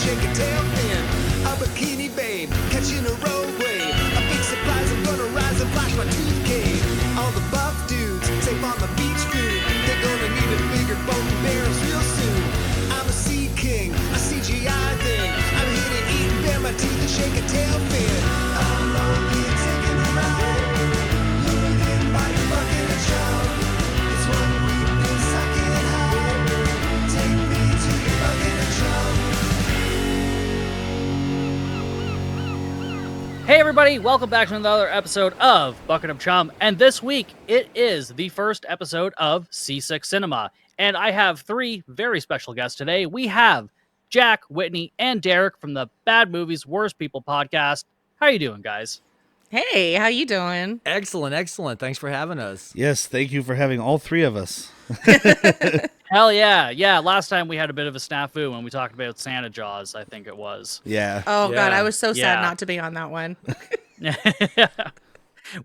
shake a tail fin. A bikini babe, catching a road wave. A big surprise, I'm gonna rise and flash my tooth cane. All the buff dudes, safe on the beach food. They're gonna need a bigger boat and barrels real soon. I'm a sea king, a CGI thing. I'm here to eat and bare my teeth and shake a tail fin. I'm lonely and taking a ride. Lured in by your bucket of chum. It's one weakness I can't hide. Take me to your bucket of chum. Hey everybody, welcome back to another episode of Bucket of Chum, and this week it is the first episode of Seasick Cinema, and I have three very special guests today. We have Jack, Whitney, and Derek from the Bad Movies Worst People podcast. How you doing, guys? Hey, how you doing? Excellent, excellent. Thanks for having us. Yes, thank you for having all three of us. Hell yeah. Yeah, last time we had a bit of a snafu when we talked about Santa Jaws, I think it was. Yeah. Oh, Yeah. God, I was so sad Yeah. not to be on that one.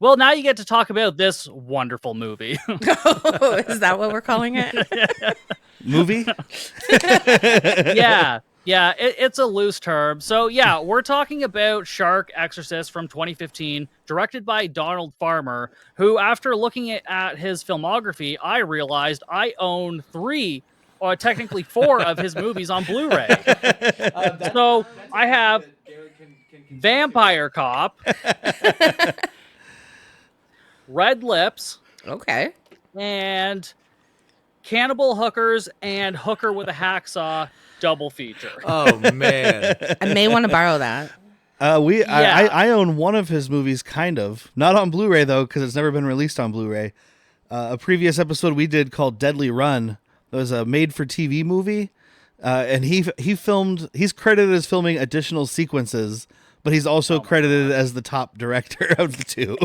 Well, now you get to talk about this wonderful movie. Oh, is that what we're calling it? Movie? Yeah, it's a loose term. So yeah, we're talking about Shark Exorcist from 2015, directed by Donald Farmer, who after looking at his filmography, I realized I own three, or technically four of his movies on Blu-ray. So I have Vampire Cop, Red Lips, Okay. and Cannibal Hookers and Hooker with a Hacksaw double feature. Oh man. I may want to borrow that. I own one of his movies, kind of. Not on Blu-ray, though, because it's never been released on Blu-ray. A previous episode we did called Deadly Run. That was a made-for-TV movie. And he's credited as filming additional sequences, but he's also credited as the top director of the two.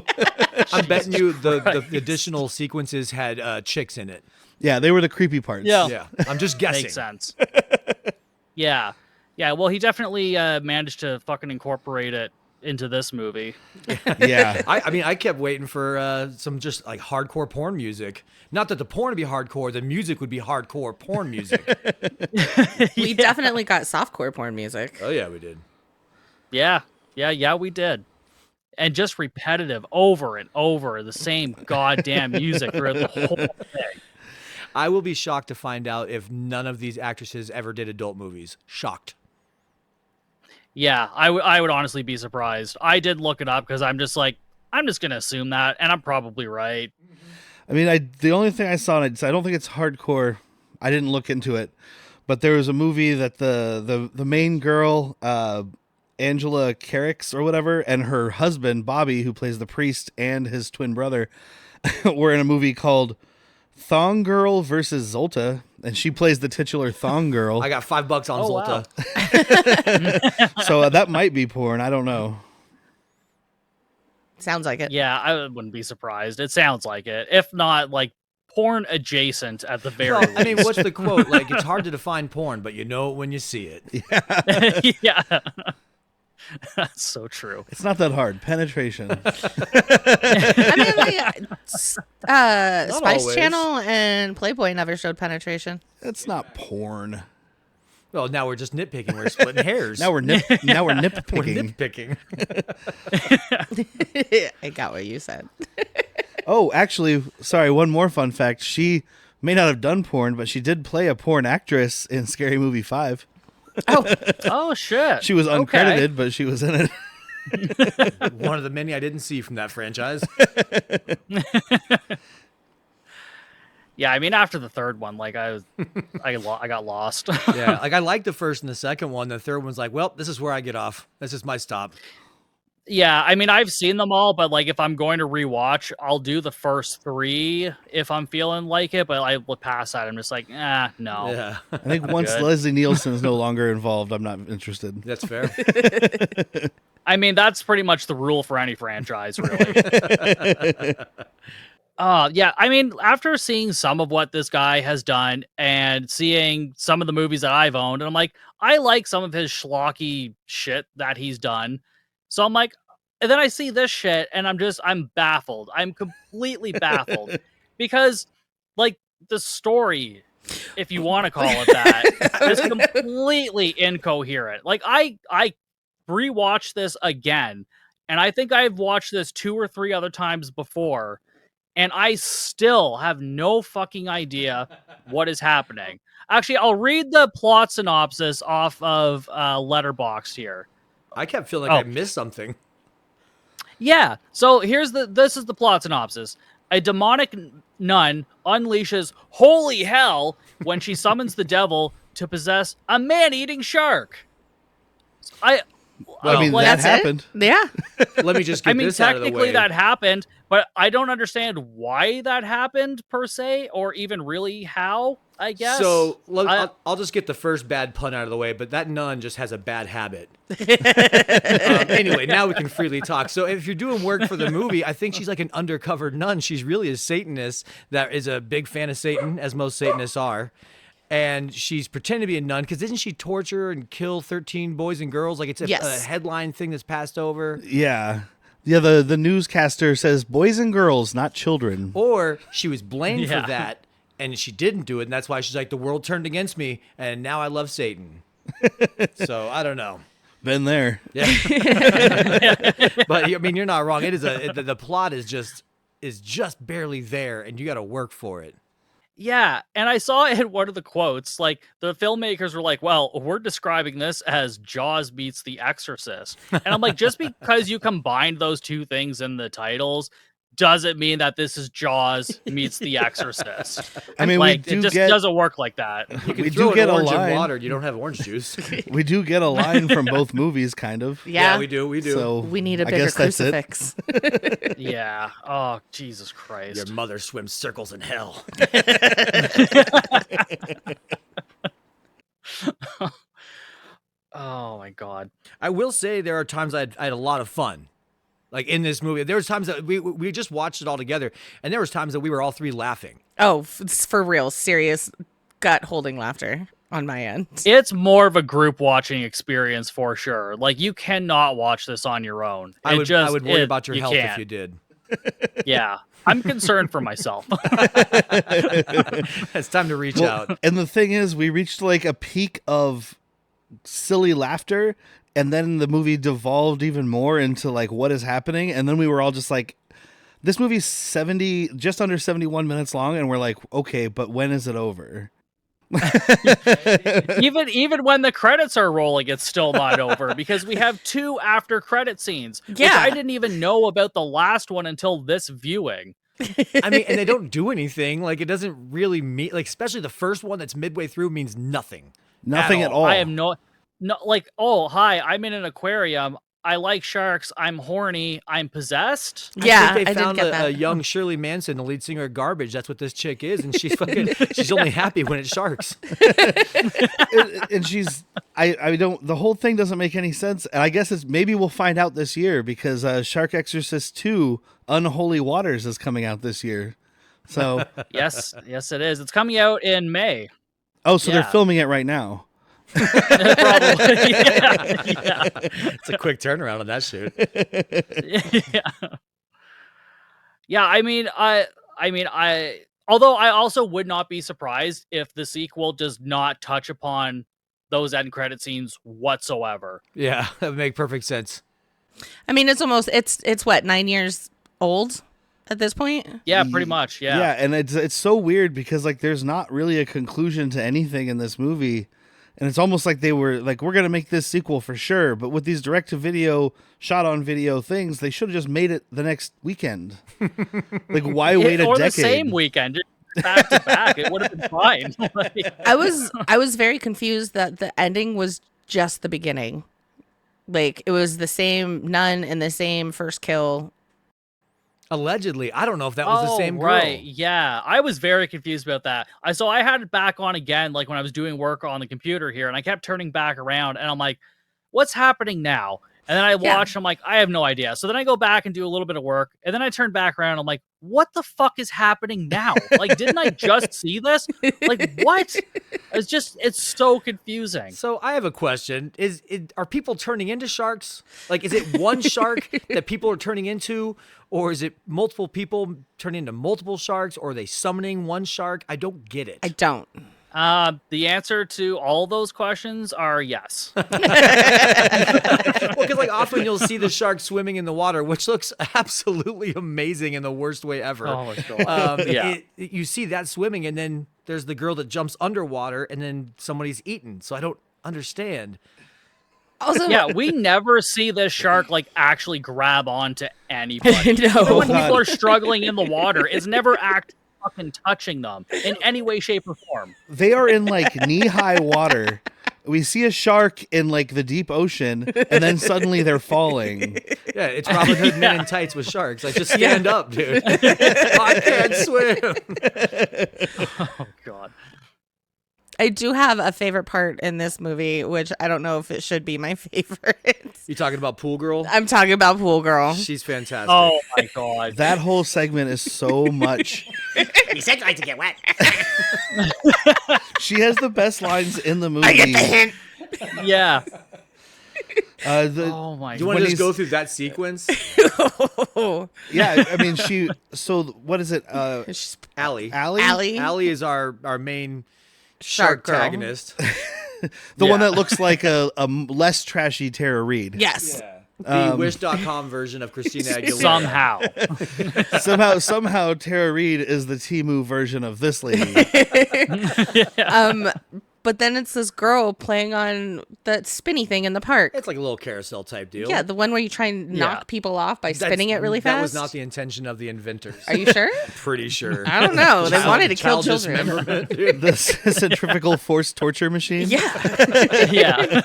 I'm betting you the additional sequences had chicks in it. Yeah, they were the creepy parts. Yeah. I'm just guessing. Makes sense. Yeah. Well, he definitely managed to fucking incorporate it into this movie. Yeah. I mean, I kept waiting for some just like hardcore porn music. Not that the porn would be hardcore, the music would be hardcore porn music. We definitely got softcore porn music. Oh yeah, we did. Yeah, we did. And just repetitive over and over, the same goddamn music throughout the whole thing. I will be shocked to find out if none of these actresses ever did adult movies. Shocked. Yeah, I would honestly be surprised. I did look it up because I'm just going to assume that, and I'm probably right. I mean, the only thing I saw, and I don't think it's hardcore. I didn't look into it, but there was a movie that the main girl, Angela Carricks or whatever, and her husband Bobby, who plays the priest, and his twin brother, were in a movie called Thong Girl versus Zolta, and she plays the titular Thong Girl. I got $5 on Zolta. Wow. So that might be porn. I don't know. Sounds like it. Yeah, I wouldn't be surprised. It sounds like it. If not, like, porn adjacent at the very Well, least. I mean, what's the quote? Like, it's hard to define porn, but you know it when you see it. Yeah. That's so true. It's not that hard. Penetration. I mean, like, Spice always. Channel and Playboy never showed penetration. It's not porn. Well, now we're just nitpicking. We're splitting hairs. Now we're nitpicking. We're nitpicking. I got what you said. Oh, actually, sorry, one more fun fact. She may not have done porn, but she did play a porn actress in Scary Movie 5. Oh, shit. She was uncredited, Okay. but she was in it. One of the many I didn't see from that franchise. Yeah, I mean, after the third one, like, I got lost. Yeah, like I liked the first and the second one. The third one's like, well, this is where I get off. This is my stop. Yeah, I mean, I've seen them all, but, like, if I'm going to rewatch, I'll do the first three if I'm feeling like it, but I will pass that. I'm just like, no. Yeah, I think once Good. Leslie Nielsen's no longer involved, I'm not interested. that's fair. I mean, that's pretty much the rule for any franchise, really. Yeah, I mean, after seeing some of what this guy has done and seeing some of the movies that I've owned, and I'm like, I like some of his schlocky shit that he's done. So I'm like, and then I see this shit and I'm baffled. I'm completely baffled because, like, the story if you want to call it that, is completely incoherent. Like I rewatched this again, and I think I've watched this 2 or 3 other times before, and I still have no fucking idea what is happening. Actually, I'll read the plot synopsis off of Letterboxd here. I kept feeling like I missed something. Yeah. So this is the plot synopsis. A demonic nun unleashes holy hell when she summons the devil to possess a man-eating shark. I mean, like, that happened. Yeah. Let me just get this out of the way. Technically that happened, but I don't understand why that happened per se, or even really how, I guess. So I'll just get the first bad pun out of the way, but that nun just has a bad habit. Anyway, now we can freely talk. So if you're doing work for the movie, I think she's like an undercover nun. She's really a Satanist that is a big fan of Satan, as most Satanists are. And she's pretending to be a nun because didn't she torture and kill 13 boys and girls? Like it's a headline thing that's passed over. Yeah. Yeah, the newscaster says boys and girls, not children. Or she was blamed for that and she didn't do it. And that's why she's like, the world turned against me and now I love Satan. So I don't know. Been there. Yeah. But I mean, you're not wrong. It is the plot is just barely there and you got to work for it. Yeah, and I saw in one of the quotes, like, the filmmakers were like, well, we're describing this as Jaws meets The Exorcist. And I'm like, just because you combined those two things in the titles doesn't mean that this is Jaws meets The Exorcist. I mean, like, it just doesn't work like that. You can we throw do get orange a line. in water, you don't have orange juice. We do get a line from both movies, kind of. Yeah, we do. So we need a I bigger guess that's it. crucifix. Yeah. Oh, Jesus Christ. Your mother swims circles in hell. Oh, my God. I will say there are times I had a lot of fun. Like in this movie, there was times that we just watched it all together, and there was times that we were all three laughing. Oh, it's for real, serious gut holding laughter on my end. It's more of a group watching experience for sure. Like, you cannot watch this on your own. I would worry about your health if you did. Yeah. I'm concerned for myself. It's time to reach out. And the thing is, we reached like a peak of silly laughter, and then the movie devolved even more into like what is happening, and then we were all just like, this movie's just under 71 minutes long, and we're like, okay, but when is it over? even when the credits are rolling, it's still not over because we have 2 after credit scenes. Yeah. Which I didn't even know about the last one until this viewing. I mean, and they don't do anything. Like, it doesn't really mean, like, especially the first one that's midway through means nothing. Nothing at all. I have no like, oh, hi, I'm in an aquarium. I like sharks. I'm horny. I'm possessed. Yeah, I think they I did found get that. a young Shirley Manson, the lead singer of Garbage. That's what this chick is, and she's she's only happy when it's sharks. And she's, I don't, the whole thing doesn't make any sense. And I guess maybe we'll find out this year because Shark Exorcist 2 Unholy Waters is coming out this year. So Yes, it is. It's coming out in May. oh, so they're Yeah. filming it right now. Probably. Yeah. It's a quick turnaround on that shoot. Yeah, I mean, although I also would not be surprised if the sequel does not touch upon those end credit scenes whatsoever. Yeah, that would make perfect sense. I mean, it's almost it's what, 9 years old at this point? Yeah, pretty much. Yeah. Yeah, and it's so weird because like there's not really a conclusion to anything in this movie. And it's almost like they were like, we're going to make this sequel for sure. But with these direct-to-video, shot-on-video things, they should have just made it the next weekend. Like, why wait a or decade? the same weekend, just back to back. It would have been fine. I was very confused that the ending was just the beginning. Like, it was the same nun and the same first kill. Allegedly, I don't know if that was the same girl. Right, yeah. I was very confused about that. So I had it back on again, like when I was doing work on the computer here, and I kept turning back around, and I'm like, what's happening now? And then I watched, I'm like, I have no idea. So then I go back and do a little bit of work, and then I turn back around, I'm like, what the fuck is happening now? Like, didn't I just see this? Like, what? It's so confusing. So I have a question. Are people turning into sharks? Like, is it one shark that people are turning into? Or is it multiple people turning into multiple sharks? Or are they summoning one shark? I don't get it. I don't. The answer to all those questions are yes. Well, because like often you'll see the shark swimming in the water, which looks absolutely amazing in the worst way ever. Oh my god. Yeah. You see that swimming, and then there's the girl that jumps underwater, and then somebody's eaten. So I don't understand. Also, Yeah, we never see this shark like actually grab onto anybody. No. Even when people are struggling in the water, it's never fucking touching them in any way, shape, or form. They are in like knee-high water. We see a shark in like the deep ocean, and then suddenly they're falling. Yeah, it's Robin Hood Men in Tights with sharks. Like, just stand up, dude. I can't swim. Oh god. I do have a favorite part in this movie, which I don't know if it should be my favorite. You talking about Pool Girl? I'm talking about Pool Girl. She's fantastic. Oh my god. That whole segment is so much. You said you like to get wet. She has the best lines in the movie. I get the hint. Yeah. Oh my Do you want when to just he's- go through that sequence? Yeah, I mean, so what is it? Allie. Allie? Allie is our main shark girl. antagonist. The one Yeah. that looks like a less trashy Tara Reid. Yes. The Wish.com version of Christina Aguilera. Somehow. Tara Reid is the Temu version of this lady. But then it's this girl playing on that spinny thing in the park. It's like a little carousel type deal. Yeah, the one where you try and knock people off by spinning it really fast. That was not the intention of the inventors. Are you sure? Pretty sure. I don't know. They wanted to kill Child children. dismemberment, dude. The centrifugal force torture machine. Yeah. Yeah.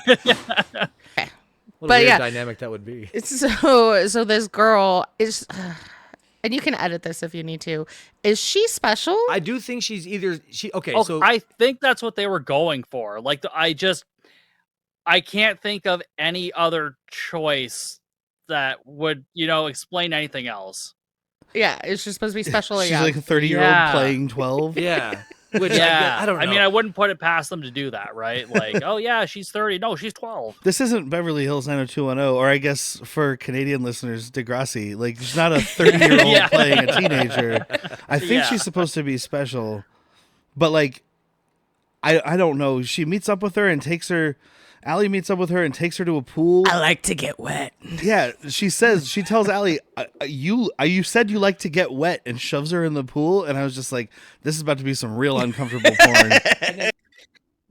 What a But weird yeah. dynamic that would be. So this girl is, and you can edit this if you need to. Is she special? I do think she's either okay. Oh, So I think that's what they were going for. Like, I can't think of any other choice that would, explain anything else. Yeah, is she supposed to be special? She's yeah. like a 30-year-old Yeah. playing 12. yeah, which Yeah, I don't know. I mean, I wouldn't put it past them to do that, right? Like, oh yeah, she's 30. No, she's 12. This isn't Beverly Hills 90210, or I guess for Canadian listeners, Degrassi. Like, she's not a 30-year-old Yeah. playing a teenager. I think Yeah. she's supposed to be special. But, like, I don't know. She meets up with her and takes her... Allie meets up with her and takes her to a pool. I like to get wet. Yeah, she tells Allie, you said you like to get wet, and shoves her in the pool. And I was just like, this is about to be some real uncomfortable porn.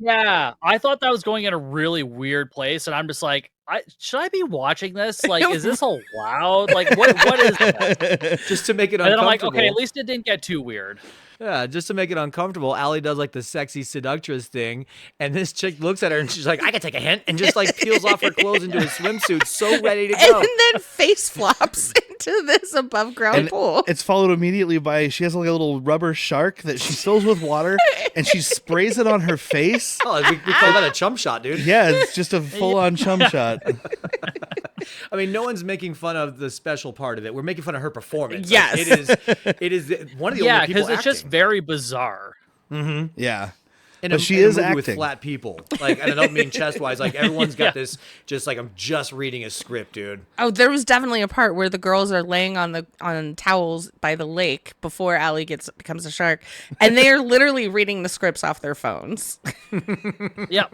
Yeah, I thought that was going in a really weird place, and I'm just like, should I be watching this? Like, is this allowed? Like, what is that? just to make it And then I'm like, uncomfortable. okay, at least it didn't get too weird. Yeah, just to make it uncomfortable, Allie does like the sexy seductress thing, and this chick looks at her and she's like, I can take a hint, and just like peels off her clothes into a swimsuit, so ready to go. And then face flops into this above ground And pool. it's followed immediately by, she has like a little rubber shark that she fills with water, and she sprays it on her face. Oh, we call that a chum shot, dude. Yeah, it's just a full-on chum shot. I mean, no one's making fun of the special part of it. We're making fun of her performance. Yes. Like, it is one of the Yeah, only people because it's just acting. very bizarre. Yeah. In But a, she in a is movie with acting. flat people. Like, and I don't mean chest wise. Like everyone's got Yeah. this. Just like I'm just reading a script, dude. Oh, there was definitely a part where the girls are laying on towels by the lake before Allie becomes a shark, and they are literally reading the scripts off their phones. Yeah,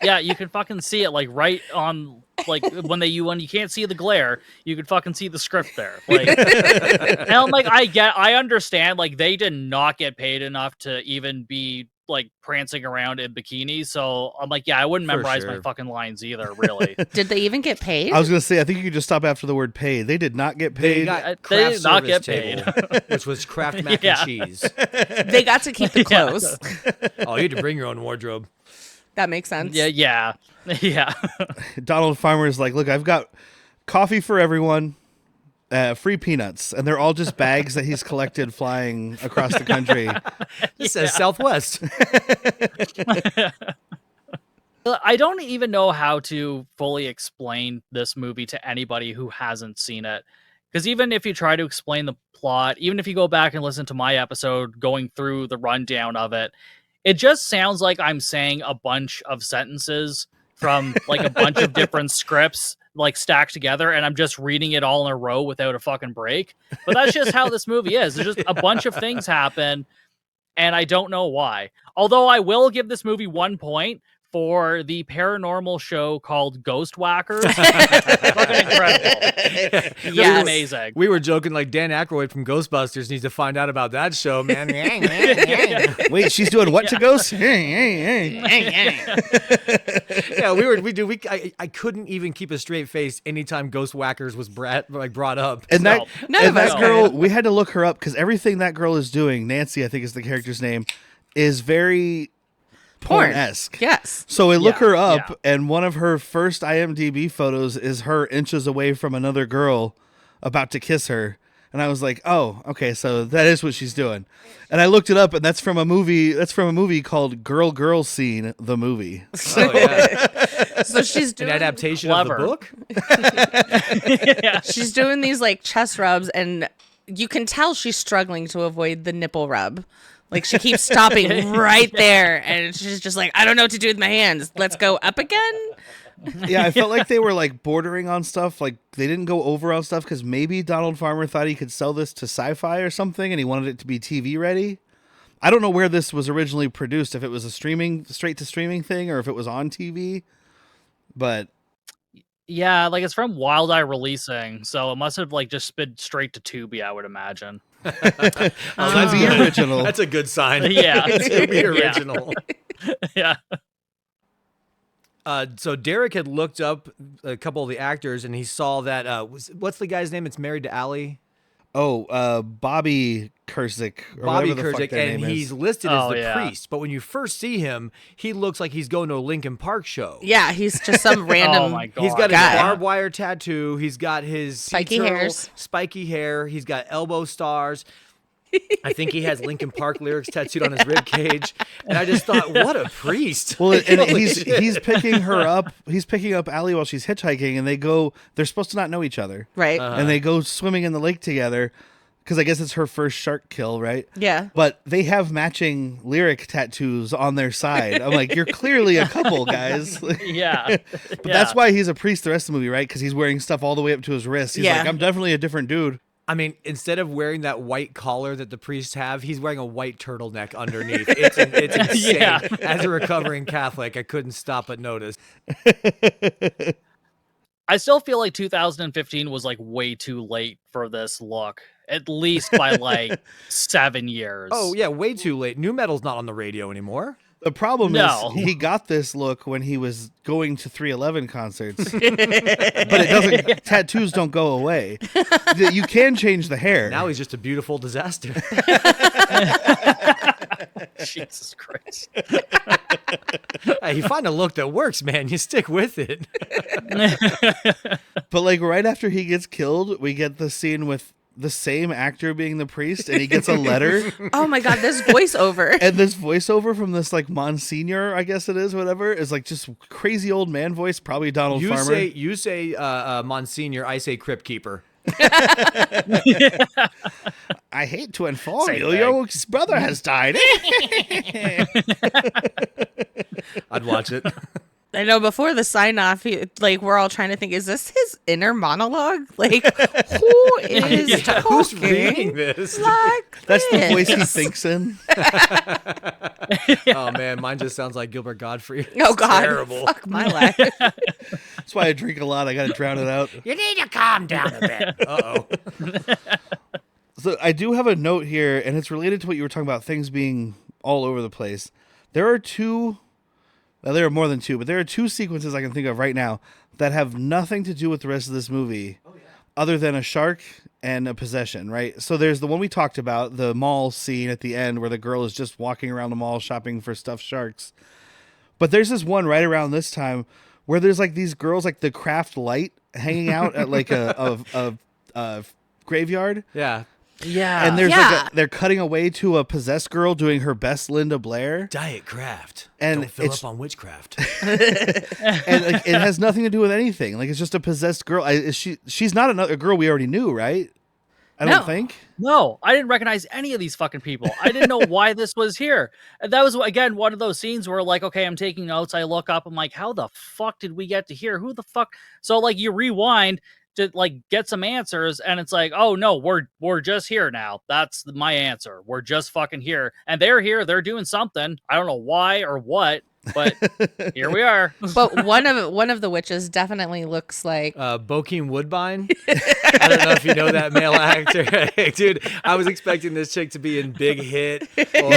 yeah, you can fucking see it like right on like when you can't see the glare, you can fucking see the script there. Like, and I'm like, I understand. Like, they did not get paid enough to even be like prancing around in bikinis. So I'm like, yeah, I wouldn't For memorize sure. my fucking lines either. Really, Did they even get paid? I was going to say, I think you could just stop after the word paid. They did not get They paid. got They craft did not service get table, which was Kraft mac Yeah. and cheese. They got to keep the Yeah. clothes. Oh, you had to bring your own wardrobe. That makes sense. yeah. Donald Farmer's like, look, I've got coffee for everyone, free peanuts. And they're all just bags that he's collected flying across the country. This says Southwest. I don't even know how to fully explain this movie to anybody who hasn't seen it. Because even if you try to explain the plot, even if you go back and listen to my episode going through the rundown of it, it just sounds like I'm saying a bunch of sentences from like a bunch of different scripts like stacked together, and I'm just reading it all in a row without a fucking break. But that's just how this movie is. There's just a bunch of things happen, and I don't know why. Although I will give this movie 1 point for the paranormal show called Ghost Whackers. Fucking incredible. Just Yes. amazing. We were joking like Dan Aykroyd from Ghostbusters needs to find out about that show, man. Wait, she's doing what to ghosts? I couldn't even keep a straight face anytime Ghost Whackers was brought up. And that, None and of us that girl, we had to look her up because everything that girl is doing, Nancy, I think is the character's name, is very porn-esque. Yes. So we look Yeah, her up, yeah. and one of her first IMDb photos is her inches away from another girl about to kiss her. And I was like, oh, okay, so that is what she's doing. And I looked it up, and that's from a movie. That's from a movie called Girl Scene, the movie. Oh, yeah. So she's An doing adaptation Clever. of the book? she's doing these like chest rubs, and you can tell she's struggling to avoid the nipple rub. Like she keeps stopping right there, and she's just like, I don't know what to do with my hands. Let's go up again. Yeah, I felt like they were like bordering on stuff. Like they didn't go over on stuff because maybe Donald Farmer thought he could sell this to Sci-Fi or something, and he wanted it to be TV ready. I don't know where this was originally produced, if it was a straight to streaming thing, or if it was on TV. But Yeah, like it's from Wild Eye Releasing, so it must have like just been straight to Tubi, I would imagine. that's the original. That's a good sign. Yeah. To be Yeah. original. Yeah. So Derek had looked up a couple of the actors, and he saw that what's the guy's name? It's married to Allie. Bobby Kurzik. Or Bobby whatever the fuck Kurzik, their and name he's is. listed as Oh, the yeah. priest. But when you first see him, he looks like he's going to a Linkin Park show. Yeah, he's just some random. Oh my god. He's got his guy. barbed wire tattoo. He's got his sea Spiky turtle, hairs. spiky hair. He's got elbow stars. I think he has Linkin Park lyrics tattooed on his rib cage. And I just thought, what a priest! Well, and Holy he's shit. he's picking her up. He's picking up Allie while she's hitchhiking, and they're supposed to not know each other, Right. and they go swimming in the lake together because I guess it's her first shark kill, right? Yeah. But they have matching lyric tattoos on their side. I'm like, you're clearly a couple, guys. Yeah. But that's why he's a priest the rest of the movie, right? Because he's wearing stuff all the way up to his wrist. He's Yeah. like, I'm definitely a different dude. I mean, instead of wearing that white collar that the priests have, he's wearing a white turtleneck underneath. It's insane. Yeah. As a recovering Catholic, I couldn't stop but notice. I still feel like 2015 was like way too late for this look. At least by like 7 years. Oh, yeah, way too late. New metal's not on the radio anymore. The problem No. is he got this look when he was going to 311 concerts. But it doesn't, tattoos don't go away. You can change the hair. Now he's just a beautiful disaster. Jesus Christ. Hey, you find a look that works, man. You stick with it. But like right after he gets killed, we get the scene with the same actor being the priest, and he gets a letter. Oh my god, this voiceover. And this voiceover from this like Monsignor, I guess it is, whatever, is like just crazy old man voice, probably Donald Farmer. You say Monsignor, I say Crypt Keeper. I hate to inform Same you, thing. your brother has died. I'd watch it. I know before the sign off, like we're all trying to think, is this his inner monologue? Like, who is talking Who's reading this? like That's the this? voice he thinks in. Oh, man, mine just sounds like Gilbert Godfrey. Oh It's god, terrible. fuck my life. That's why I drink a lot. I got to drown it out. You need to calm down a bit. Uh-oh. So I do have a note here, and it's related to what you were talking about, things being all over the place. There are two, well, there are more than two, but there are two sequences I can think of right now that have nothing to do with the rest of this movie other than a shark and a possession, right? So there's the one we talked about, the mall scene at the end where the girl is just walking around the mall shopping for stuffed sharks. But there's this one right around this time where there's like these girls, like the craft light hanging out at like a graveyard. Yeah. Yeah. And there's Yeah. they're cutting away to a possessed girl doing her best Linda Blair, Diet craft. And Don't fill it's- up on witchcraft. and like, it has nothing to do with anything. Like it's just a possessed girl. She's not another girl we already knew, right? I don't No. think. No, I didn't recognize any of these fucking people. I didn't know why this was here. And that was, again, one of those scenes where, like, okay, I'm taking notes. I look up. I'm like, how the fuck did we get to here? Who the fuck? So, like, you rewind, to like get some answers, and it's like, oh no, we're just here now. That's my answer. We're just fucking here, and they're here. They're doing something. I don't know why or what, but here we are. But one of the witches definitely looks like Bokeem Woodbine. I don't know if you know that male actor. Dude, I was expecting this chick to be in Big Hit or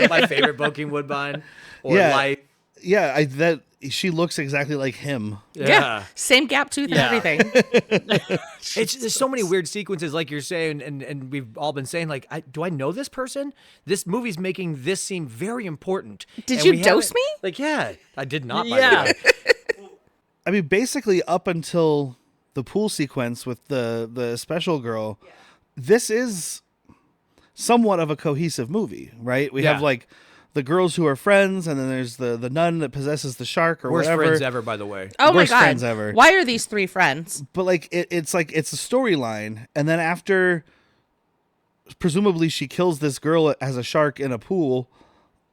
my favorite, Bokeem Woodbine, or Life. Yeah, she looks exactly like him. yeah, same gap tooth and everything. There's so many weird sequences, like you're saying, and we've all been saying, like, do I know this person? This movie's making this seem very important. Did And you we dose haven't- me? Like, yeah, I did not. By Yeah. the way. I mean, basically up until the pool sequence with the special girl, this is somewhat of a cohesive movie, right? We have like the girls who are friends, and then there's the nun that possesses the shark or Worst whatever. friends ever, by the way. Oh my Worst god! friends ever. Why are these three friends? But like it's a storyline, and then after, presumably she kills this girl as a shark in a pool.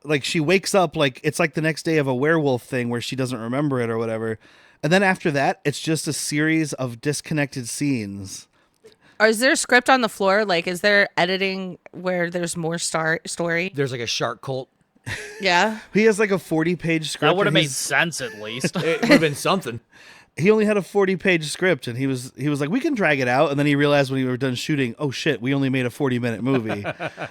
Like she wakes up, like it's like the next day of a werewolf thing where she doesn't remember it or whatever. And then after that, it's just a series of disconnected scenes. Or is there a script on the floor? Like, is there editing where there's more story? There's like a shark cult. Yeah. He has like a 40-page script. That would have and made he's- sense at least. It would have been something. He only had a 40-page script, and he was like, we can drag it out. And then he realized when we were done shooting, oh shit, we only made a 40-minute movie.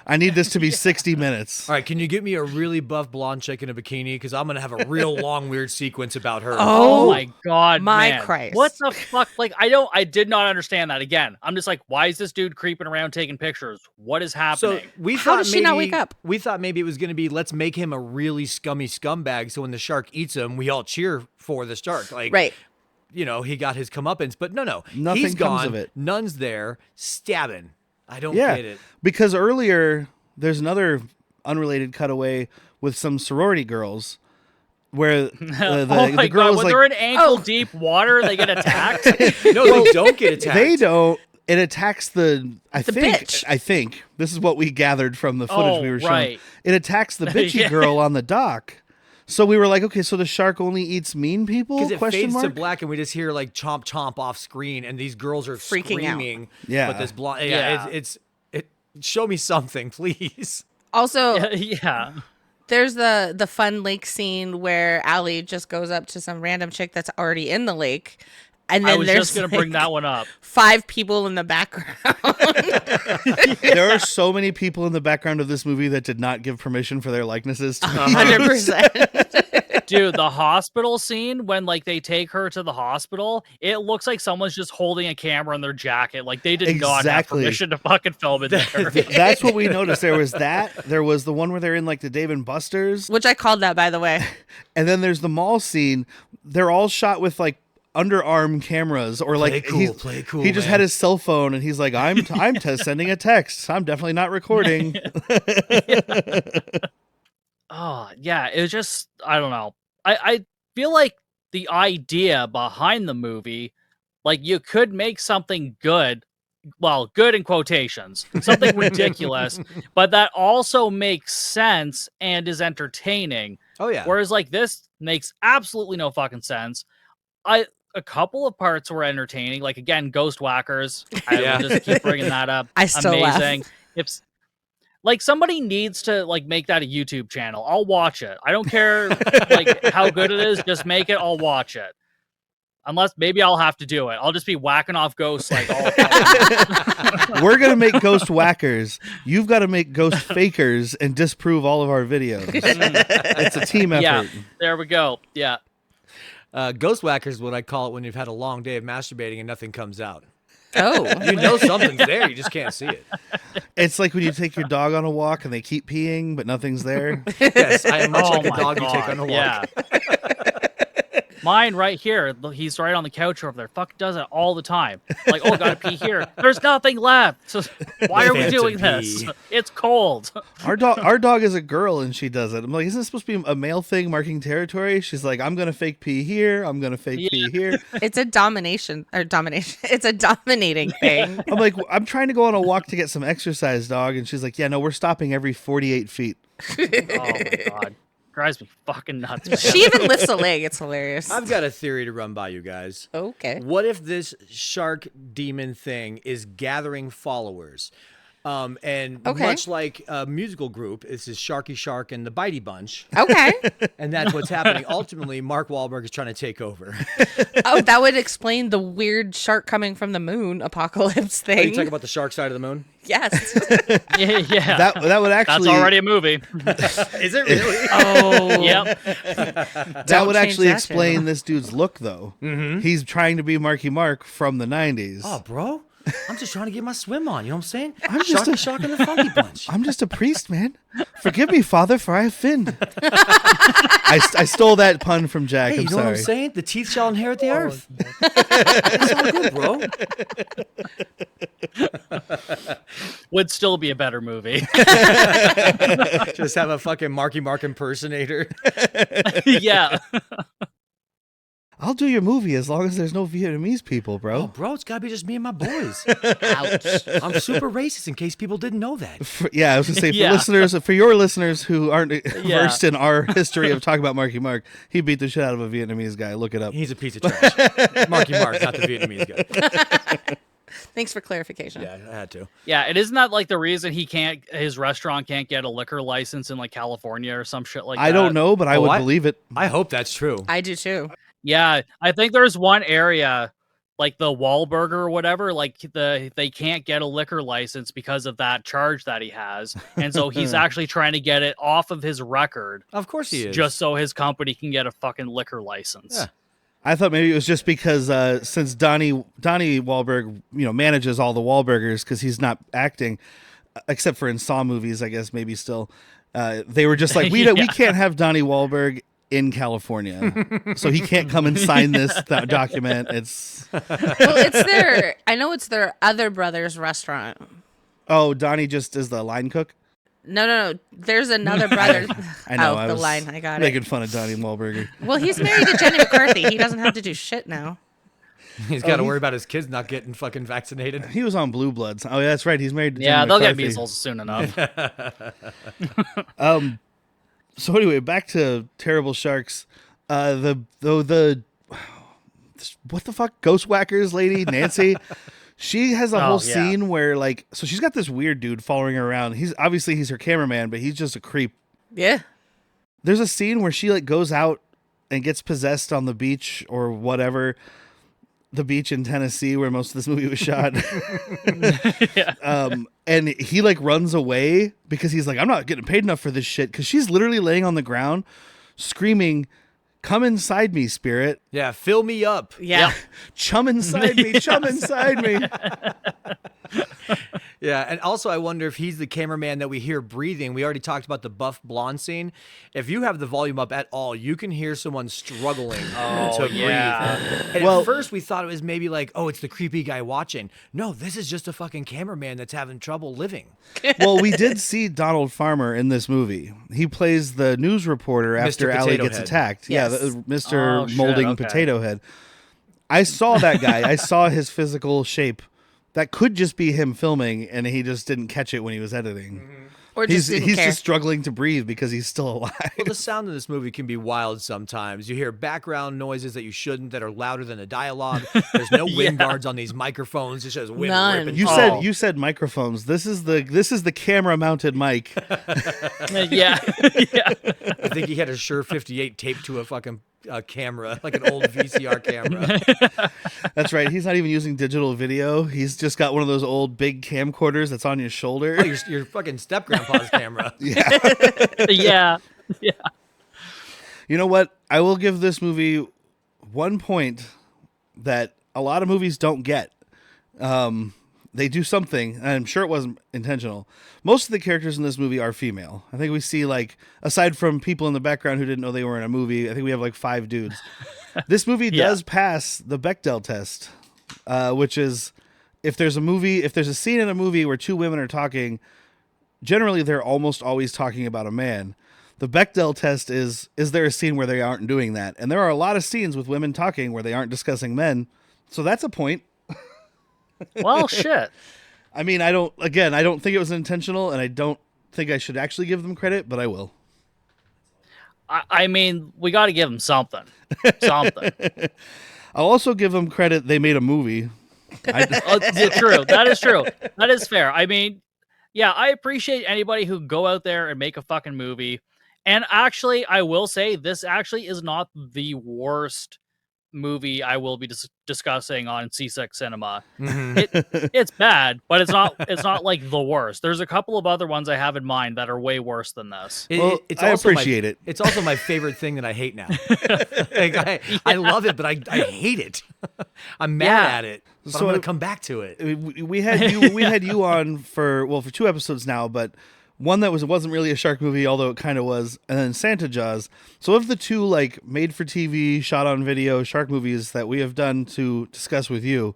I need this to be 60 minutes. All right, can you get me a really buff blonde chick in a bikini? Because I'm going to have a real long, weird sequence about her. Oh my god, my man. Christ. What the fuck? Like, I did not understand that. Again, I'm just like, why is this dude creeping around taking pictures? What is So happening? we How thought does she not maybe- wake up? We thought maybe it was going to be, let's make him a really scummy scumbag, so when the shark eats him, we all cheer for the shark. Like, Right. you know, he got his comeuppance, but no, Nothing he's comes gone. of it. Nun's there stabbing. I don't Yeah, get it. because earlier there's another unrelated cutaway with some sorority girls where oh my the girl god, is when like, they're in ankle deep water, they get attacked. No, they don't get attacked. they don't. It attacks I bitch. think this is what we gathered from the footage Oh, we were showing. right. It attacks the bitchy Yeah. girl on the dock. So we were like, okay, so the shark only eats mean people? Because it Question fades to mark? black and we just hear like chomp chomp off screen and these girls are Freaking out. screaming. Yeah. But this blonde, Yeah. it's show me something, please. Also, yeah. there's the fun lake scene where Allie just goes up to some random chick that's already in the lake. And I then was there's just gonna bring that one up. 5 people in the background. There are so many people in the background of this movie that did not give permission for their likenesses to be 100%. Dude, the hospital scene when like they take her to the hospital, it looks like someone's just holding a camera in their jacket. Like they did not have Exactly. permission to fucking film it there. That's what we noticed. There was that. There was the one where they're in like the Dave and Buster's. Which I called that, by the way. And then there's the mall scene. They're all shot with like underarm cameras or like Play cool, he just man. had his cell phone and he's like, I'm sending a text. I'm definitely not recording. Oh, yeah. It was just, I don't know. I feel like the idea behind the movie, like you could make something good, well, good in quotations, something ridiculous, but that also makes sense and is entertaining. Oh yeah. Whereas like this makes absolutely no fucking sense. A couple of parts were entertaining, like again, Ghost Whackers. I Yeah. will just keep bringing that up. I still laugh. Amazing. If like somebody needs to like make that a YouTube channel, I'll watch it. I don't care like how good it is. Just make it. I'll watch it. Unless maybe I'll have to do it. I'll just be whacking off ghosts like all. We're gonna make ghost whackers. You've got to make ghost fakers and disprove all of our videos. It's a team effort. Yeah, there we go. Yeah. Ghost whackers is what I call it when you've had a long day of masturbating and nothing comes out. Oh. You know something's there, you just can't see it. It's like when you take your dog on a walk and they keep peeing, but nothing's there. Yes, I am much Oh like a my dog you take God, on a walk. Yeah. Mine right here. He's right on the couch over there. Fuck does it all the time. Like, oh, gotta pee here. There's nothing left. So why are we Phantom doing this? pee. It's cold. Our dog is a girl and she does it. I'm like, isn't this supposed to be a male thing marking territory? She's like, I'm gonna fake pee here. I'm gonna fake pee here. It's a domination. It's a dominating thing. I'm like, I'm trying to go on a walk to get some exercise, dog. And she's like, yeah, no, we're stopping every 48 feet. Oh my god. Drives me fucking nuts, man. She even lifts a leg. It's hilarious. I've got a theory to run by you guys. Okay. What if this shark demon thing is gathering followers? And Okay. much like a musical group, this is Sharky Shark and the Bitey Bunch. Okay. And that's what's happening. Ultimately, Mark Wahlberg is trying to take over. Oh, that would explain the weird shark coming from the moon apocalypse Are you thing. talking about the shark side of the moon? Yes. Yeah. That would actually That's already a movie. Is it really? Oh. Yep. that Don't would change actually that explain channel. this dude's look though. Mm-hmm. He's trying to be Marky Mark from the 90s. Oh, bro. I'm just trying to get my swim on. You know what I'm saying? I'm just Sharky a- Shark and the Funky Bunch. I'm just a priest, man. Forgive me, Father, for I have sinned. I stole that pun from Jack. Hey, I'm you know sorry. what I'm saying? The teeth shall inherit the earth. It's all good, bro. Would still be a better movie. Just have a fucking Marky Mark impersonator. Yeah. I'll do your movie as long as there's no Vietnamese people, Oh, bro. bro, it's got to be just me and my boys. Ouch. I'm super racist in case people didn't know that. Yeah, I was gonna say Yeah. for your listeners who aren't versed in our history of talking about Marky Mark, he beat the shit out of a Vietnamese guy. Look it up. He's a piece of trash. Marky Mark, not the Vietnamese guy. Thanks for clarification. Yeah, I had to. Yeah, it isn't that like the reason his restaurant can't get a liquor license in like California or some shit like that. I don't know, but I would believe it. I hope that's true. I do too. Yeah, I think there's one area like the Wahlburger or whatever, like they can't get a liquor license because of that charge that he has. And so he's actually trying to get it off of his record Of course he is. just so his company can get a fucking liquor license. Yeah. I thought maybe it was just because since Donnie Wahlberg, manages all the Wahlburgers because he's not acting, except for in Saw movies, I guess maybe still. They were just like, we Yeah. can't have Donnie Wahlberg in California, so he can't come and sign this document. It's Well, it's their other brother's restaurant. Donnie just is the line cook. No. There's another brother. I know. Oh, I the was line. I got making it. fun of Donnie Wahlberg. Well, he's married to Jenny McCarthy. He doesn't have to do shit now. He's got to worry about his kids not getting fucking vaccinated. He was on Blue Bloods. Oh, yeah, that's right. He's married to Yeah, Jenny they'll get McCarthy. measles soon enough. So anyway, back to Terrible Sharks. The what the fuck? Ghost Whackers lady, Nancy. She has a whole yeah. scene where so she's got this weird dude following her around. He's her cameraman, but he's just a creep. Yeah. There's a scene where she goes out and gets possessed on the beach or whatever. The beach in Tennessee where most of this movie was shot. And he runs away because he's like, I'm not getting paid enough for this shit. Because she's literally laying on the ground screaming, "Come inside me, spirit. Yeah, fill me up. Yeah. Chum inside me, chum inside me." Yeah, and also I wonder if he's the cameraman that we hear breathing. We already talked about the buff blonde scene. If you have the volume up at all, you can hear someone struggling to yeah. breathe. And at first we thought it was maybe it's the creepy guy watching. No, this is just a fucking cameraman that's having trouble living. Well, we did see Donald Farmer in this movie. He plays the news reporter after Allie Potato gets Head. attacked. Yes. Yeah, Mr. Oh, shit, Molding okay. Potato Head. I saw that guy. I saw his physical shape. That could just be him filming, and he just didn't catch it when he was editing. Or just He's didn't care. just struggling to breathe because he's still alive. Well, the sound in this movie can be wild sometimes. You hear background noises that you shouldn't that are louder than the dialogue. There's no wind guards on these microphones. It's just wind None. ripping. You said microphones. This is the camera mounted mic. Yeah. Yeah. I think he had a Shure 58 taped to a fucking camera, like an old VCR camera. That's right. He's not even using digital video. He's just got one of those old big camcorders that's on your shoulder. Oh, your fucking step grandpa's camera. Yeah. Yeah. You know what? I will give this movie 1 point that a lot of movies don't get. They do something, and I'm sure it wasn't intentional. Most of the characters in this movie are female. I think we see, aside from people in the background who didn't know they were in a movie, I think we have 5 dudes. This movie does pass the Bechdel test, which is if there's a scene in a movie where 2 women are talking, generally they're almost always talking about a man. The Bechdel test is there a scene where they aren't doing that? And there are a lot of scenes with women talking where they aren't discussing men. So that's a point. Well, shit. I mean, I don't think it was intentional, and I don't think I should actually give them credit, but I will. I mean, we got to give them something. Something. I'll also give them credit. They made a movie. True. That is true. That is fair. I mean, yeah, I appreciate anybody who go out there and make a fucking movie. And actually, I will say this actually is not the worst movie I will be discussing on Seasick Cinema. It's bad, but it's not like the worst. There's a couple of other ones I have in mind that are way worse than this. I appreciate it. It's also my favorite thing that I hate now. Like, I love it, but I hate it. I'm mad at it. But I'm gonna come back to it. We had you on for 2 episodes now, but one that wasn't really a shark movie, although it kind of was, and then Santa Jaws. So of the 2 like made for TV, shot on video shark movies that we have done to discuss with you,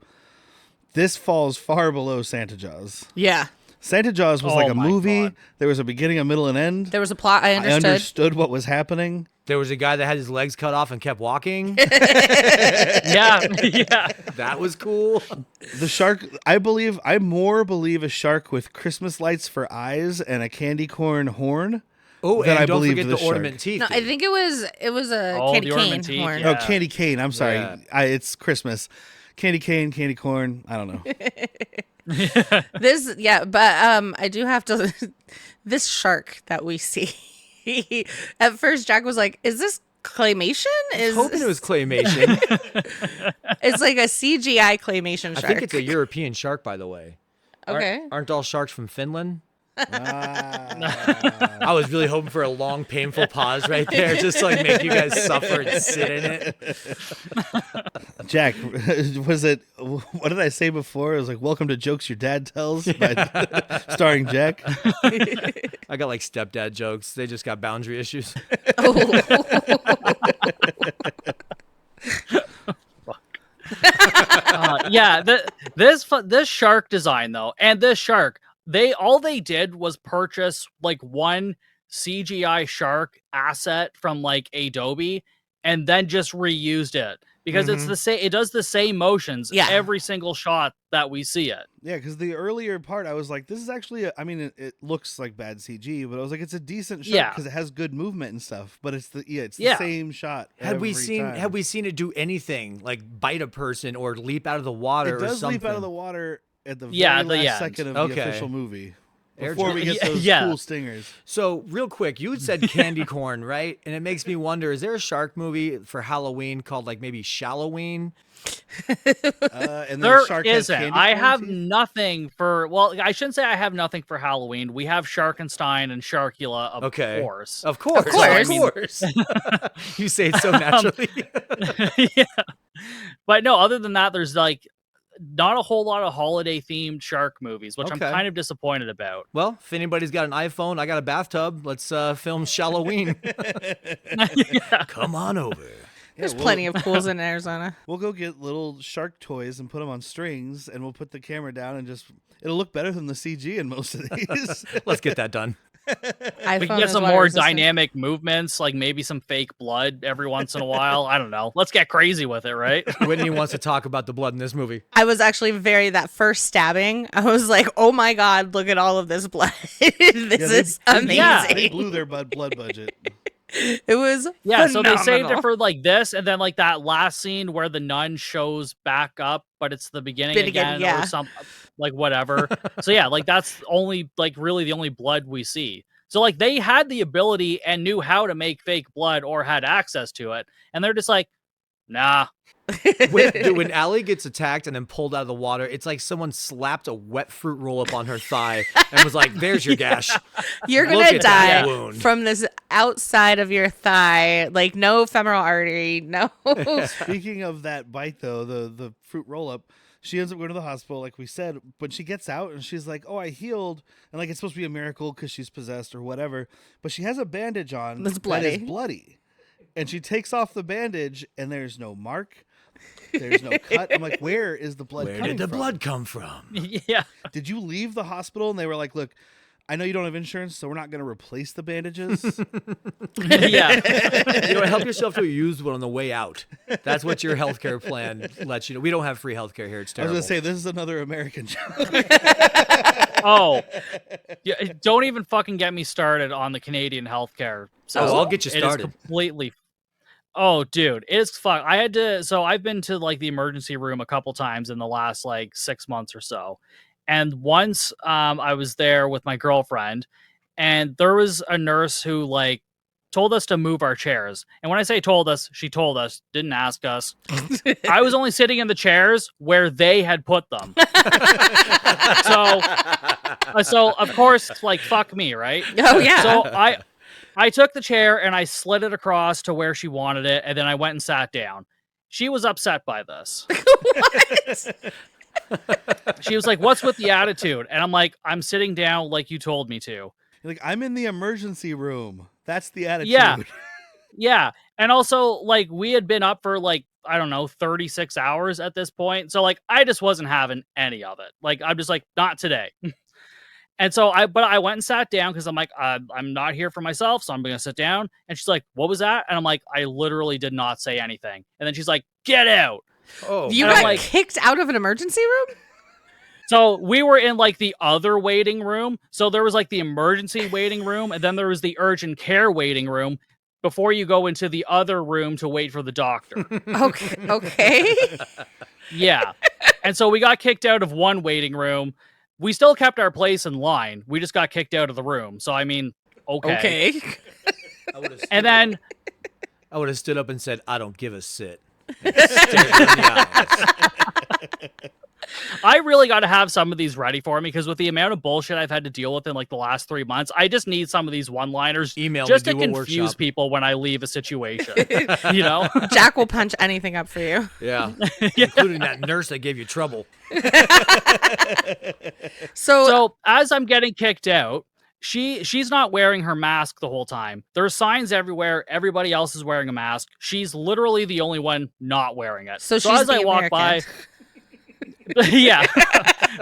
this falls far below Santa Jaws. Yeah. Santa Jaws was like a movie. God. There was a beginning, a middle, and end. There was a plot. I understood what was happening. There was a guy that had his legs cut off and kept walking. Yeah. That was cool. The shark, I more believe a shark with Christmas lights for eyes and a candy corn horn. Oh, than and I don't believe forget the the ornament shark. teeth. No, I think it was a candy cane teeth, horn. yeah. Oh, candy cane. I'm sorry. Yeah. It's Christmas. Candy cane, candy corn. I don't know. I do have to. This shark that we see. At first, Jack was like, "Is this claymation?" I was hoping it was claymation. It's like a CGI claymation shark. I think it's a European shark, by the way. Okay. Aren't all sharks from Finland? I was really hoping for a long, painful pause right there, just to like make you guys suffer and sit in it. Jack, was it? What did I say before? It was like, "Welcome to Jokes Your Dad Tells," starring Jack. I got like stepdad jokes. They just got boundary issues. This shark design though, and this shark, all they did was purchase like one CGI shark asset from like Adobe and then just reused it because it's the same. It does the same motions every single shot that we see it. Yeah, because the earlier part, I was like, "This is actually." It looks like bad CG, but I was like, "It's a decent shot because it has good movement and stuff." But it's the same shot. Had we seen it do anything like bite a person or leap out of the water? It does or something? leap out of the water at the very last second of the official movie. Before we get those cool stingers. So real quick, you had said candy corn, right? And it makes me wonder, is there a shark movie for Halloween called like maybe Shalloween? And there shark isn't. I have nothing for, I shouldn't say I have nothing for Halloween. We have Sharkenstein and Sharkula, of course. Of course. You say it so naturally. Yeah. But no, other than that, there's like not a whole lot of holiday themed shark movies, which I'm kind of disappointed about. Well, if anybody's got an iPhone, I got a bathtub. Let's film Shalloween. Come on over. There's plenty of pools in Arizona. We'll go get little shark toys and put them on strings, and we'll put the camera down and it'll look better than the CG in most of these. Let's get that done. We can get some more dynamic movements, like maybe some fake blood every once in a while. I don't know. Let's get crazy with it, right? Whitney wants to talk about the blood in this movie. I was actually that first stabbing, I was like, "Oh my God, look at all of this blood. This is amazing." They blew their blood budget. It was phenomenal. So they saved it for like this, and then like that last scene where the nun shows back up, but it's the beginning again or something, like whatever. So yeah, like that's only like really the only blood we see. So like they had the ability and knew how to make fake blood or had access to it, and they're just like, nah. When Allie gets attacked and then pulled out of the water, it's like someone slapped a wet fruit roll up on her thigh and was like, "There's your gash. You're gonna die from this outside of your thigh, like no femoral artery, no." Speaking of that bite, though, the fruit roll up, she ends up going to the hospital, like we said. But she gets out and she's like, "Oh, I healed," and like it's supposed to be a miracle because she's possessed or whatever. But she has a bandage on that's that is bloody, and she takes off the bandage and there's no mark. There's no cut. I'm like, where is the blood coming from? Where did the blood come from? Yeah. Did you leave the hospital? And they were like, "Look, I know you don't have insurance, so we're not going to replace the bandages." Yeah. Help yourself to a used one on the way out. That's what your healthcare plan lets you know. We don't have free healthcare here. It's terrible. I was going to say, this is another American joke. Oh, yeah, don't even fucking get me started on the Canadian healthcare. So I'll get you It is started. completely. Oh, dude, it's fuck. I had to. So I've been to like the emergency room a couple times in the last like 6 months or so, and once I was there with my girlfriend, and there was a nurse who like told us to move our chairs. And when I say told us, she told us, didn't ask us. I was only sitting in the chairs where they had put them. So of course, like fuck me, right? Oh yeah. So I took the chair and I slid it across to where she wanted it, and then I went and sat down. She was upset by this. She was like, "What's with the attitude?" And I'm like, "I'm sitting down like you told me to." You're like, I'm in the emergency room. That's the attitude. Yeah. Yeah. And also, like, we had been up for like, I don't know, 36 hours at this point. So like I just wasn't having any of it. Like I'm just like, not today. And so I went and sat down because I'm like, I'm not here for myself, so I'm gonna sit down. And she's like, "What was that?" And I'm like, "I literally did not say anything." And then she's like, "Get out." Oh, You and I'm got like- kicked out of an emergency room? So we were in like the other waiting room. So there was like the emergency waiting room, and then there was the urgent care waiting room before you go into the other room to wait for the doctor. Okay. Okay. Yeah. And so we got kicked out of one waiting room. We still kept our place in line. We just got kicked out of the room. So I mean, okay. And then I would have stood up and said, "I don't give a shit." And stared her in the eyes. I really got to have some of these ready for me because with the amount of bullshit I've had to deal with in like the last 3 months, I just need some of these one-liners Email me, just to do a confuse workshop. people when I leave a situation. You know? Jack will punch anything up for you. Yeah, including that nurse that gave you trouble. So as I'm getting kicked out, she's not wearing her mask the whole time. There's signs everywhere. Everybody else is wearing a mask. She's literally the only one not wearing it. So she's as the I walk American. by, yeah.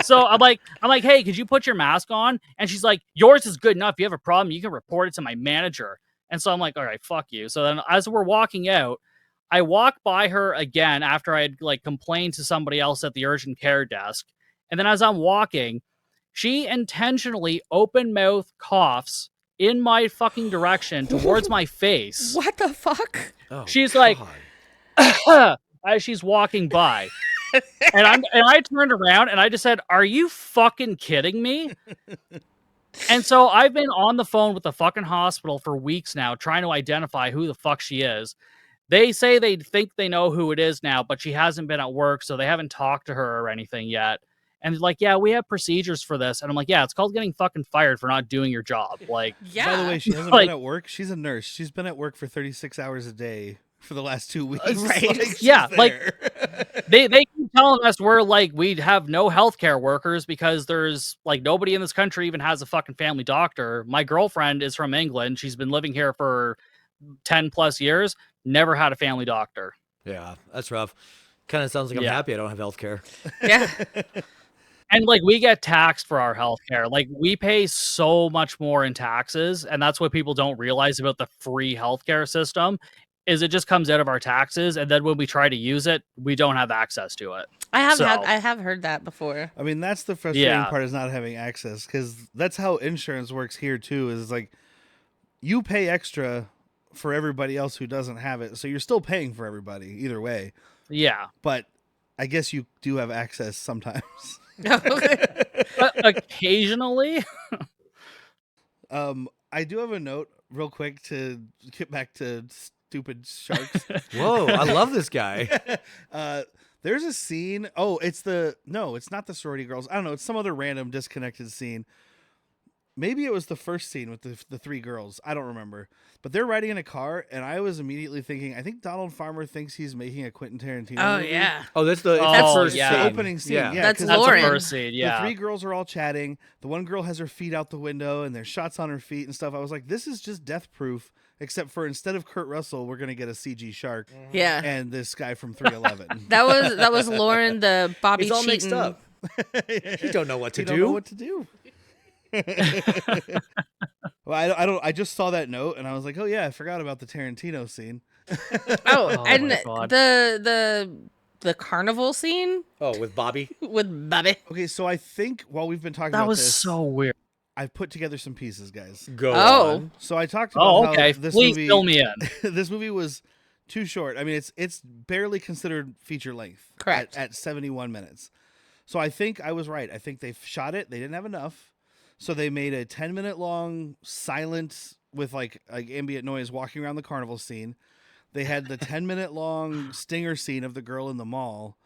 So I'm like, "Hey, could you put your mask on?" And she's like, "Yours is good enough. If you have a problem, you can report it to my manager." And so I'm like, "All right, fuck you." So then as we're walking out, I walk by her again after I had like complained to somebody else at the urgent care desk. And then as I'm walking, she intentionally open mouth coughs in my fucking direction towards my face. What the fuck? Oh, She's like, God. as she's walking by. And I turned around and I just said, "Are you fucking kidding me?" And so I've been on the phone with the fucking hospital for weeks now trying to identify who the fuck she is. They say they think they know who it is now, but she hasn't been at work, so they haven't talked to her or anything yet. And they're like, "Yeah, we have procedures for this." And I'm like, "Yeah, it's called getting fucking fired for not doing your job." Like, Yeah. By the way, she hasn't Like- been at work. She's a nurse. She's been at work for 36 hours a day for the last 2 weeks. Right. She's Yeah, like- there. they keep telling us we're like, we have no healthcare workers because there's like nobody in this country even has a fucking family doctor. My girlfriend is from England. She's been living here for 10 plus years. Never had a family doctor. Yeah, that's rough. Kind of sounds like I'm Yeah. happy I don't have health care. Yeah. And like we get taxed for our healthcare. Like we pay so much more in taxes, and that's what people don't realize about the free healthcare system is it just comes out of our taxes, and then when we try to use it, we don't have access to it. I So- have heard that before. I mean, that's the frustrating Yeah. part is not having access because that's how insurance works here too. Is like you pay extra for everybody else who doesn't have it, so you're still paying for everybody either way. Yeah. But I guess you do have access sometimes. Occasionally. I do have a note real quick to get back to stupid sharks. Whoa, I love this guy. There's a scene. Oh, it's not the sorority girls. I don't know. It's some other random disconnected scene. Maybe it was the first scene with the three girls. I don't remember. But they're riding in a car, and I was immediately thinking, I think Donald Farmer thinks he's making a Quentin Tarantino Oh movie. yeah. Oh, that's the, it's Oh, the first yeah. The scene. opening scene. Yeah. Yeah, That's 'cause That's Lauren. the first scene, yeah. The three girls are all chatting. The one girl has her feet out the window, and there's shots on her feet and stuff. I was like, this is just death proof, except for instead of Kurt Russell, we're gonna get a CG shark Yeah. and this guy from 311. That was Lauren, the Bobby He's all Cheaton. mixed up. You don't know what to You do. don't know what to do. Well, I don't. I just saw that note and I was like, oh yeah, I forgot about the Tarantino scene. Oh, Oh and my God. the the carnival scene Oh, with Bobby? with Bobby. Okay, so I think while we've been talking That about was this, so weird. I've put together some pieces, guys. Go Oh. on. So I talked about Oh, how okay. this Please movie fill me in. this movie was too short. I mean, it's barely considered feature length. Correct. At 71 minutes. So I think I was right. I think they shot it. They didn't have enough. So they made a 10-minute long silent with like ambient noise walking around the carnival scene. They had the 10-minute long stinger scene of the girl in the mall.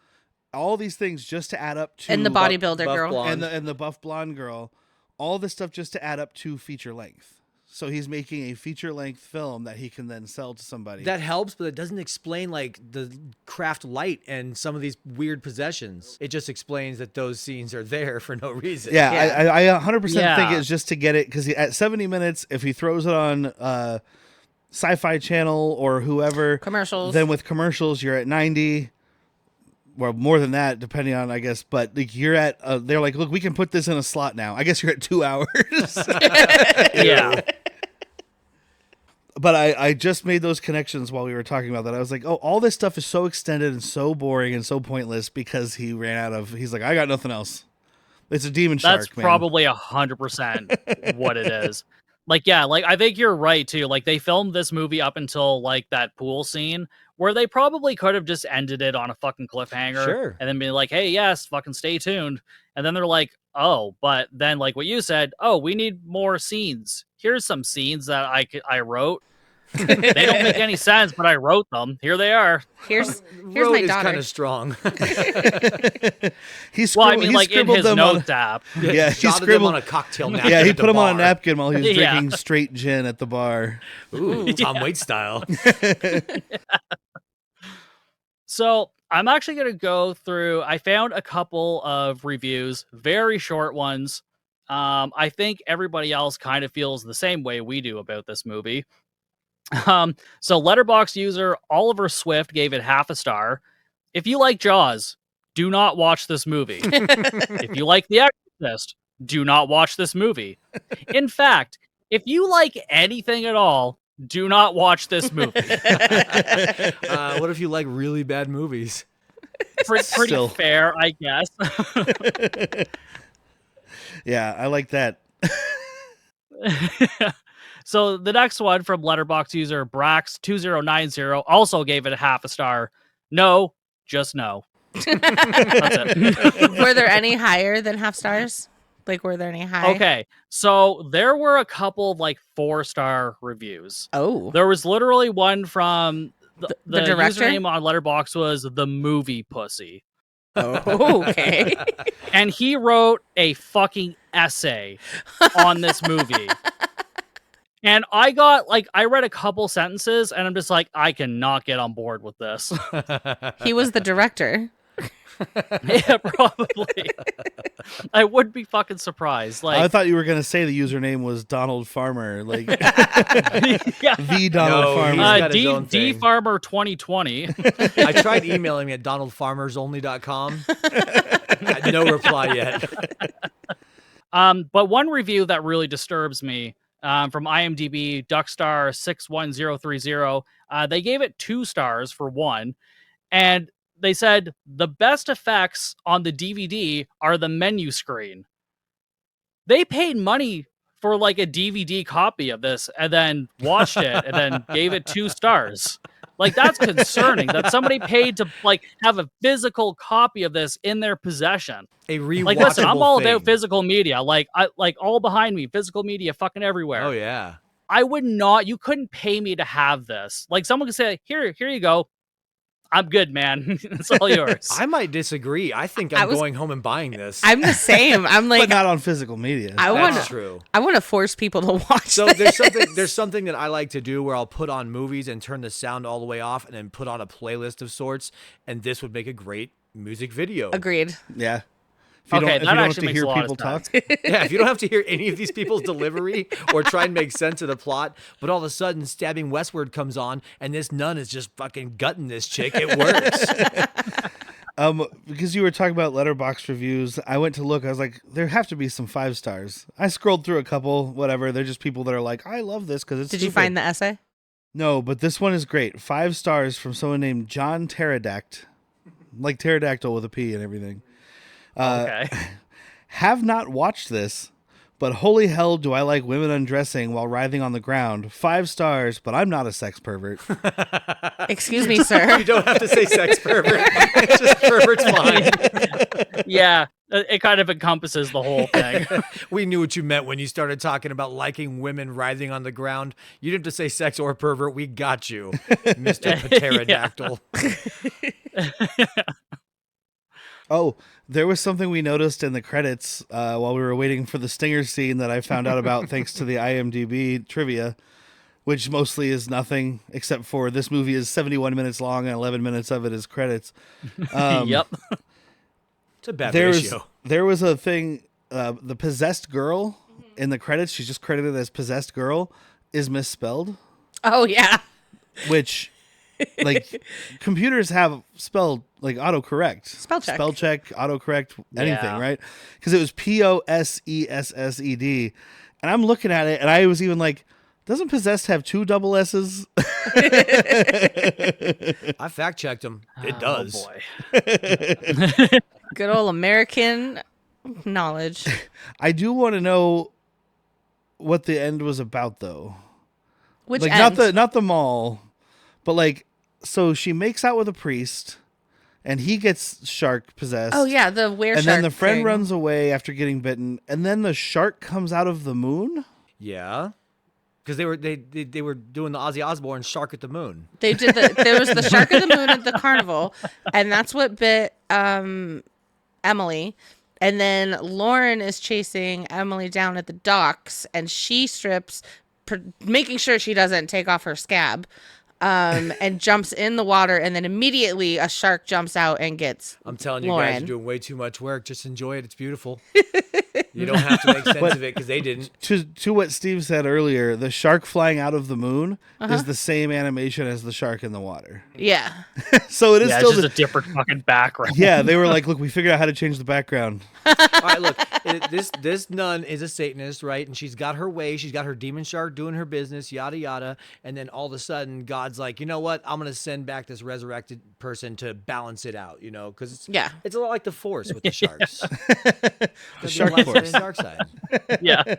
All these things just to add up to And the bodybuilder Buff girl. blonde. and the buff blonde girl. All this stuff just to add up to feature length. So he's making a feature length film that he can then sell to somebody. That helps, but it doesn't explain like the craft light and some of these weird possessions. It just explains that those scenes are there for no reason. Yeah, Yeah. I 100% Yeah. think it's just to get it because at 70 minutes, if he throws it on Sci-Fi Channel or whoever, Commercials. then with commercials you're at 90. Well, more than that, depending on, I guess. But like you're at, they're like, look, we can put this in a slot now. I guess you're at 2 hours. Yeah. But I just made those connections while we were talking about that. I was like, oh, all this stuff is so extended and so boring and so pointless because he ran out of. He's like, I got nothing else. It's a demon shark. That's man. probably 100% what it is. Like, yeah, like I think you're right too. Like they filmed this movie up until like that pool scene where they probably could have just ended it on a fucking cliffhanger. Sure. And then be like, hey, yes, fucking stay tuned. And then they're like, oh, but then like what you said, oh, we need more scenes. Here's some scenes that I wrote. They don't make any sense, but I wrote them. Here they are. Here's Road my is daughter. kind of strong. He Well, I scribbled- mean, he like in scribbled his them on- notes app. Yeah, he Jotted them scribbled on a cocktail napkin. Yeah, he at the put them on a bar. napkin while he was Yeah. drinking straight gin at the bar. Ooh, Tom Waits style. So I'm actually going to go through. I found a couple of reviews, very short ones. I think everybody else kind of feels the same way we do about this movie. So Letterboxd user Oliver Swift gave it half a star. If you like Jaws, do not watch this movie. If you like The Exorcist, do not watch this movie. In fact, if you like anything at all, do not watch this movie. What if you like really bad movies? Pretty Still. fair, I guess. Yeah, I like that. So the next one from Letterboxd user Brax2090 also gave it a half a star. No, just no. That's it. Were there any higher than half stars? Like, were there any high? Okay, so there were a couple of like 4-star reviews. Oh. There was literally one from the director? username on Letterboxd was the movie pussy. Oh, okay. And he wrote a fucking essay on this movie. And I read a couple sentences and I'm just like, I cannot get on board with this. He was the director. Yeah, probably. I would be fucking surprised. I Like, thought you were gonna say the username was Donald Farmer, like yeah. the Donald No, Farmer. he's got his own D thing. Farmer 2020. I tried emailing at donaldfarmersonly.com. Had no reply yet. But one review that really disturbs me from IMDb, Duckstar61030, they gave it 2 stars for one, and they said the best effects on the DVD are the menu screen. They paid money for like a DVD copy of this and then watched it and then gave it 2 stars. Like, that's concerning that somebody paid to like have a physical copy of this in their possession. A rewatchable Like, listen, I'm all thing. about physical media. Like, all behind me, physical media, fucking everywhere. Oh yeah. I would not. You couldn't pay me to have this. Like, someone could say, "Here you go. I'm good, man. It's all yours." I might disagree. I think I I'm was- going home and buying this. I'm the same. I'm But like, not on physical media. I That's want true. to force people to watch. So this. there's something that I like to do where I'll put on movies and turn the sound all the way off and then put on a playlist of sorts, and this would make a great music video. Agreed. Yeah. If you Okay, don't, if that you don't have actually to makes hear a lot of people talk. sense. Yeah, if you don't have to hear any of these people's delivery or try and make sense of the plot, but all of a sudden Stabbing Westward comes on and this nun is just fucking gutting this chick, it works. Because you were talking about Letterboxd reviews, I went to look. I was like, there have to be some 5 stars. I scrolled through a couple, whatever. They're just people that are like, I love this because it's. Did you stupid." find the essay? No, but this one is great. 5 stars from someone named John Pterodactyl. like pterodactyl with a P and everything. Okay. Have not watched this, but holy hell do I like women undressing while writhing on the ground. 5 stars, but I'm not a sex pervert. Excuse me, sir. You don't have to say sex pervert. It's just pervert's fine. Yeah, it kind of encompasses the whole thing. We knew what you meant when you started talking about liking women writhing on the ground. You didn't have to say sex or pervert. We got you, Mr. Pterodactyl. Oh, there was something we noticed in the credits while we were waiting for the stinger scene that I found out about thanks to the IMDb trivia, which mostly is nothing except for this movie is 71 minutes long and 11 minutes of it is credits. Yep. It's a bad ratio. There was a thing, the possessed girl in the credits, she's just credited as possessed girl, is misspelled. Oh, yeah. Which, like, computers have spelled, like, autocorrect. Spell check, autocorrect, anything, Yeah. right? Because it was Possessed. And I'm looking at it, and I was even like, doesn't possessed have 2 double S's? I fact checked him. It does. Oh, boy. Good old American knowledge. I do want to know what the end was about, though. Which Like, end? not the mall, but, like, so she makes out with a priest, and he gets shark possessed. Oh, yeah, the were And shark then the friend thing. runs away after getting bitten, and then the shark comes out of the moon. Yeah. Because they were doing the Ozzy Osbourne Shark at the Moon. They did there was the shark of the moon at the carnival, and that's what bit Emily. And then Lauren is chasing Emily down at the docks, and she strips, making sure she doesn't take off her scab, and jumps in the water, and then immediately a shark jumps out and gets I'm telling you Lauren. guys, you're doing way too much work. Just enjoy it. It's beautiful. You don't have to make sense of it because they didn't. To what Steve said earlier, the shark flying out of the moon is the same animation as the shark in the water. Yeah. So it is Yeah, still it's just a different fucking background. yeah. They were like, look, we figured out how to change the background. All right, look, this nun is a Satanist, right? And she's got her way. She's got her demon shark doing her business, yada yada. And then all of a sudden, God's like, you know what? I'm gonna send back this resurrected person to balance it out, you know? Because it's a lot like the Force with the sharks. The shark light side force. and dark side. Yeah.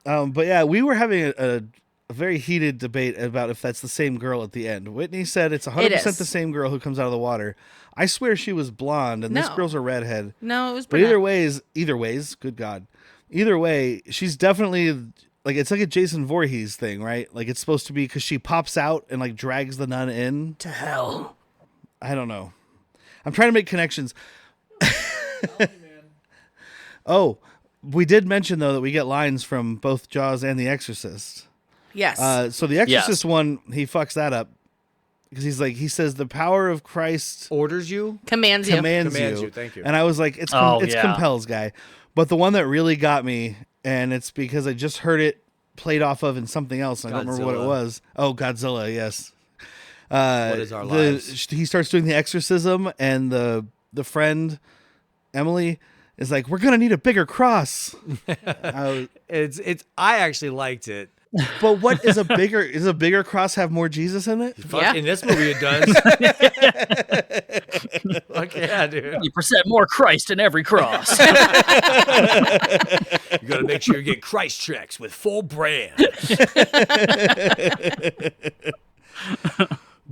But yeah, we were having a very heated debate about if that's the same girl at the end. Whitney said it's 100% is. the same girl who comes out of the water. I swear she was blonde, and this No. girl's a redhead. No, it was But brunette. either ways, good God. Either way, she's definitely, like, it's like a Jason Voorhees thing, right? Like, it's supposed to be because she pops out and, like, drags the nun in. To hell. I don't know. I'm trying to make connections. Oh, we did mention, though, that we get lines from both Jaws and The Exorcist. Yes. So The Exorcist one, he fucks that up. Because he says, the power of Christ Orders you? Commands you. commands Commands you. you, thank you. And I was like, it's yeah. compels, guy. But the one that really got me, and it's because I just heard it played off of in something else. I don't remember what it Godzilla. was. Oh, Godzilla, yes. What is our lives? He starts doing the exorcism, and the friend, Emily, is like, we're going to need a bigger cross. I actually liked it. But what is a bigger cross have more Jesus in it? Fuck, Yeah. in this movie it does. Fuck yeah, dude. 50% more Christ in every cross. You gotta make sure you get Christ tricks with full brand.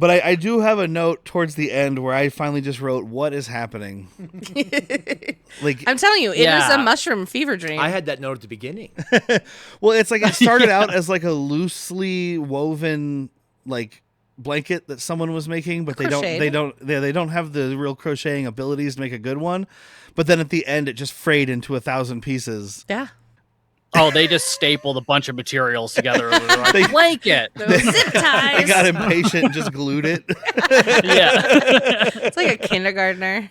But I do have a note towards the end where I finally just wrote, what is happening? Like, I'm telling you, it is Yeah. a mushroom fever dream. I had that note at the beginning. well, it's like it started out as like a loosely woven like blanket that someone was making, but they don't have the real crocheting abilities to make a good one. But then at the end, it just frayed into 1,000 pieces. Yeah. Oh, they just stapled a bunch of materials together. Like, blanket. Those zip I ties. got impatient and just glued it. Yeah. It's like a kindergartner.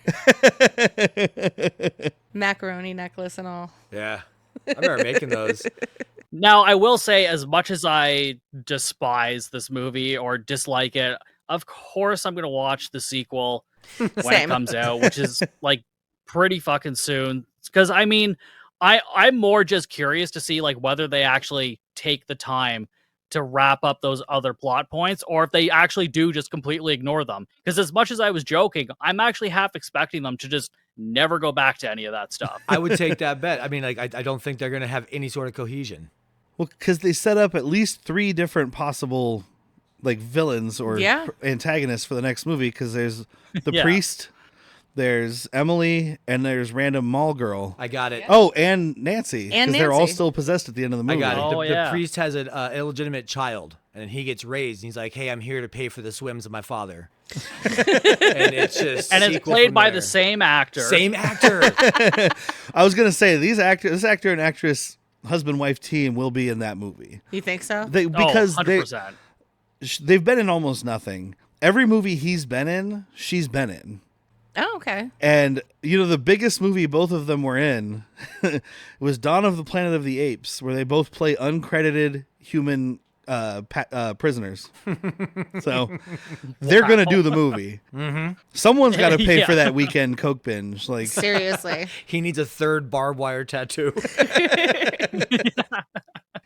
Macaroni necklace and all. Yeah. I remember making those. Now, I will say, as much as I despise this movie or dislike it, of course I'm going to watch the sequel when it Same. comes out, which is like pretty fucking soon. Because I mean, I'm more just curious to see like whether they actually take the time to wrap up those other plot points, or if they actually do just completely ignore them. Because as much as I was joking, I'm actually half expecting them to just never go back to any of that stuff. I would take that bet. I mean, like, I don't think they're going to have any sort of cohesion. Well, because they set up at least 3 different possible like villains or antagonists for the next movie. Because there's the priest, there's Emily, and there's random mall girl. I got it. Oh, and Nancy. And they're all Nancy. still possessed at the end of the movie. I got it. Oh, The priest has an illegitimate child, and he gets raised. And he's like, "Hey, I'm here to pay for the swims of my father." And it's just And it's sequel played from by there. the same actor. Same actor. I was gonna say this actor and actress husband-wife team will be in that movie. You think so? Because 100%. they've been in almost nothing. Every movie he's been in, she's been in. Oh, okay. And, the biggest movie both of them were in was Dawn of the Planet of the Apes, where they both play uncredited human prisoners. So they're going to do the movie. Mm-hmm. Someone's got to pay for that weekend Coke binge. Like, Seriously. He needs a 3rd barbed wire tattoo.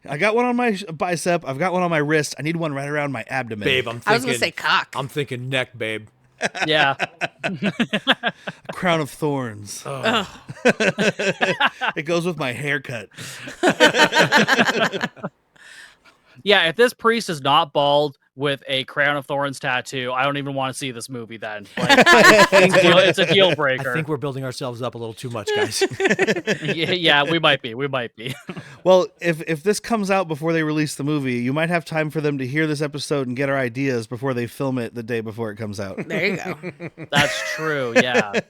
I got one on my bicep. I've got one on my wrist. I need one right around my abdomen. Babe, I'm thinking. I was going to say cock. I'm thinking neck, babe. Yeah. A crown of thorns. Oh. It goes with my haircut. Yeah, if this priest is not bald with a crown of thorns tattoo, I don't even want to see this movie then. Like, it's a deal breaker. I think we're building ourselves up a little too much, guys. Yeah, we might be. Well, if this comes out before they release the movie, you might have time for them to hear this episode and get our ideas before they film it the day before it comes out. There you go. That's true. Yeah.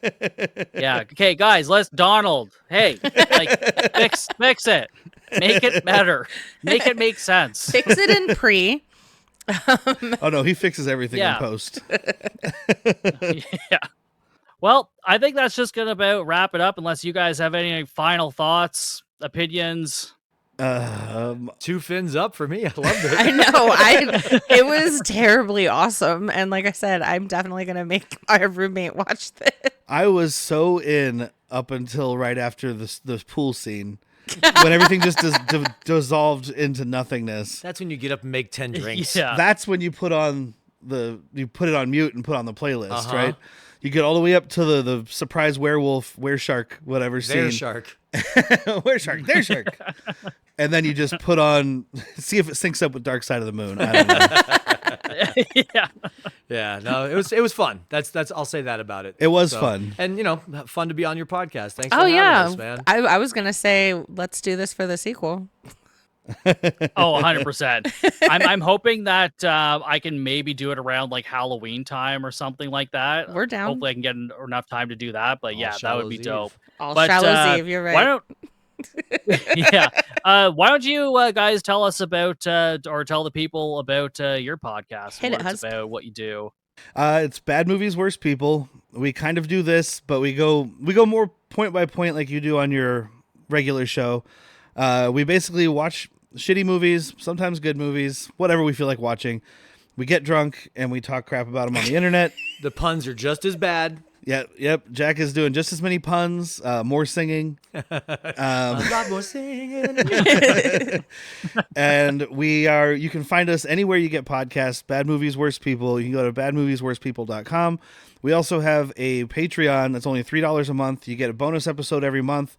Yeah. Okay, guys, Donald. Hey, like fix it. Make it better. Make it make sense. Fix it in pre. Oh no, he fixes everything in Yeah. post. Yeah. Well, I think that's just gonna about wrap it up. Unless you guys have any final thoughts, opinions. 2 fins up for me. I loved it. I know. It was terribly awesome. And like I said, I'm definitely going to make my roommate watch this. I was so in up until right after the pool scene. When everything just dissolved into nothingness. That's when you get up and make 10 drinks. Yeah. That's when you put it on mute and put on the playlist, Uh-huh. right? You get all the way up to the surprise werewolf, wereshark, whatever Their scene. shark. Wereshark, there's shark. And then you just put on, see if it syncs up with Dark Side of the Moon. I don't know. Yeah. Yeah, no, it was fun. That's I'll say that about it. It was fun. And fun to be on your podcast. Thanks for Oh, having yeah. us, man. I was going to say, let's do this for the sequel. Oh, 100%. I'm hoping that I can maybe do it around like Halloween time or something like that. We're down. Hopefully I can get enough time to do that. But yeah, that would be Shallow's dope. All But, Shallows Eve, you're right. Why don't yeah. Why don't you guys tell us about or tell the people about your podcast? Hit what it, it's hus. about, what you do. It's Bad Movies, Worst People. We kind of do this, but we go more point by point like you do on your regular show. We basically watch shitty movies, sometimes good movies, whatever we feel like watching. We get drunk and we talk crap about them on the internet. The puns are just as bad. Yep. Jack is doing just as many puns, more singing. A lot more singing. And you can find us anywhere you get podcasts. Bad Movies, Worst People. You can go to badmoviesworstpeople.com. We also have a Patreon that's only $3 a month. You get a bonus episode every month.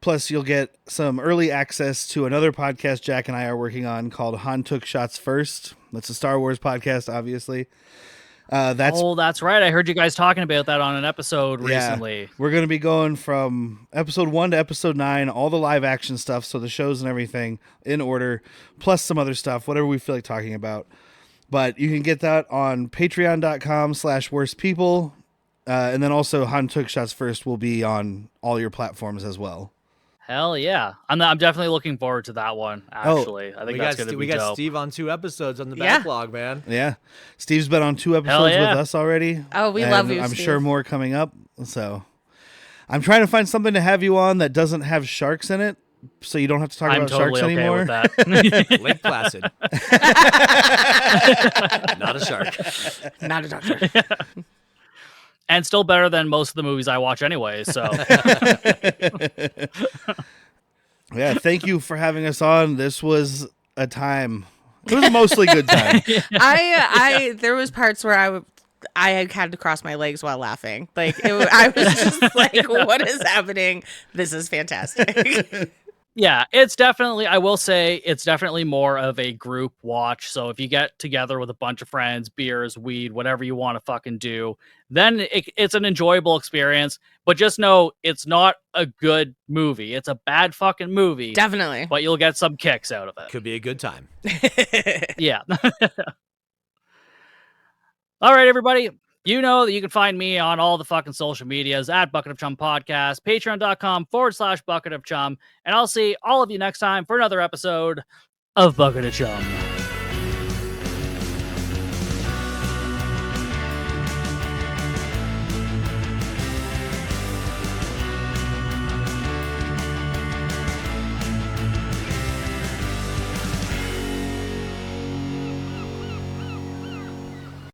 Plus, you'll get some early access to another podcast Jack and I are working on called Han Took Shots First. That's a Star Wars podcast, obviously. That's right. I heard you guys talking about that on an episode recently. We're going to be going from episode 1 to episode 9, all the live action stuff, so the shows and everything in order, plus some other stuff, whatever we feel like talking about. But you can get that on patreon.com/worstpeople. And then also Han Took Shots First will be on all your platforms as well. Hell yeah. I'm definitely looking forward to that one, actually. I think that's going to be we got dope. Steve on 2 episodes on the Yeah. backlog, man. Yeah. Steve's been on 2 episodes yeah. with us already. Oh, we and love you, I'm Steve. sure more coming up. So I'm trying to find something to have you on that doesn't have sharks in it, so you don't have to talk I'm about totally sharks okay anymore. with that. Lake Placid. Not a shark. Not a doctor. And still better than most of the movies I watch anyway, so. Yeah, thank you for having us on. This was a time. It was a mostly good time. I there was parts where I had to cross my legs while laughing. Like I was just like, what is happening? This is fantastic. Yeah, it's definitely, I will say, it's definitely more of a group watch. So if you get together with a bunch of friends, beers, weed, whatever you want to fucking do, then it's an enjoyable experience. But just know it's not a good movie. It's a bad fucking movie. Definitely. But you'll get some kicks out of it. Could be a good time. Yeah. All right, everybody. You know that you can find me on all the fucking social medias at Bucket of Chum Podcast, patreon.com/Bucket of Chum. And I'll see all of you next time for another episode of Bucket of Chum.